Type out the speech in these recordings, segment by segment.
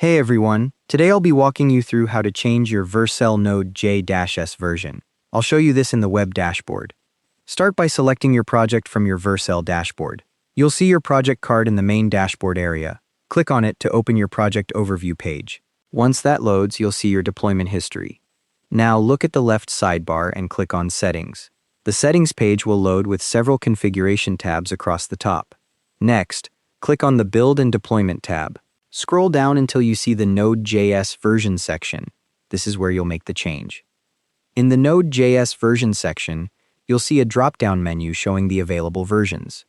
Hey everyone, today I'll be walking you through how to change your Vercel node.js version. I'll show you this in the web dashboard. Start by selecting your project from your Vercel dashboard. You'll see your project card in the main dashboard area. Click on it to open your project overview page. Once that loads, you'll see your deployment history. Now look at the left sidebar and click on Settings. The Settings page will load with several configuration tabs across the top. Next, click on the Build and Deployment tab. Scroll down until you see the Node.js version section. This is where you'll make the change. In the Node.js version section, you'll see a drop-down menu showing the available versions.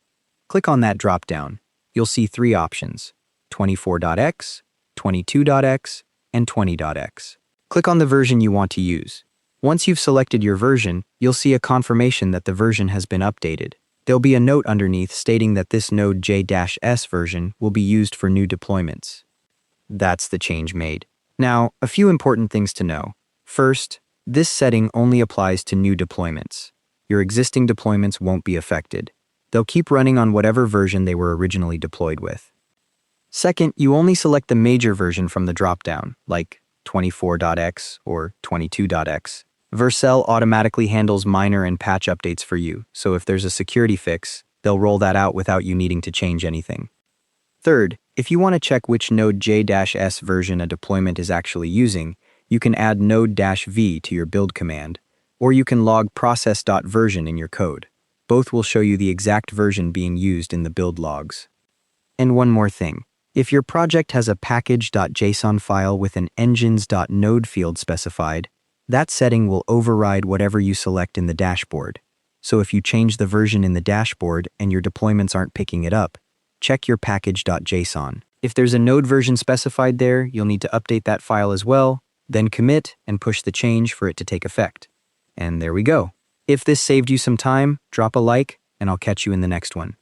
Click on that drop-down. You'll see three options: 24.x, 22.x, and 20.x. Click on the version you want to use. Once you've selected your version, you'll see a confirmation that the version has been updated. There'll be a note underneath stating that this node.js version will be used for new deployments. That's the change made. Now, a few important things to know. First, this setting only applies to new deployments. Your existing deployments won't be affected. They'll keep running on whatever version they were originally deployed with. Second, you only select the major version from the dropdown, like 24.x or 22.x. Vercel automatically handles minor and patch updates for you, so if there's a security fix, they'll roll that out without you needing to change anything. Third, if you want to check which node.js version a deployment is actually using, you can add node-v to your build command, or you can log process.version in your code. Both will show you the exact version being used in the build logs. And one more thing. If your project has a package.json file with an engines.node field specified, that setting will override whatever you select in the dashboard. So if you change the version in the dashboard and your deployments aren't picking it up, check your package.json. If there's a node version specified there, you'll need to update that file as well, then commit and push the change for it to take effect. And there we go. If this saved you some time, drop a like, and I'll catch you in the next one.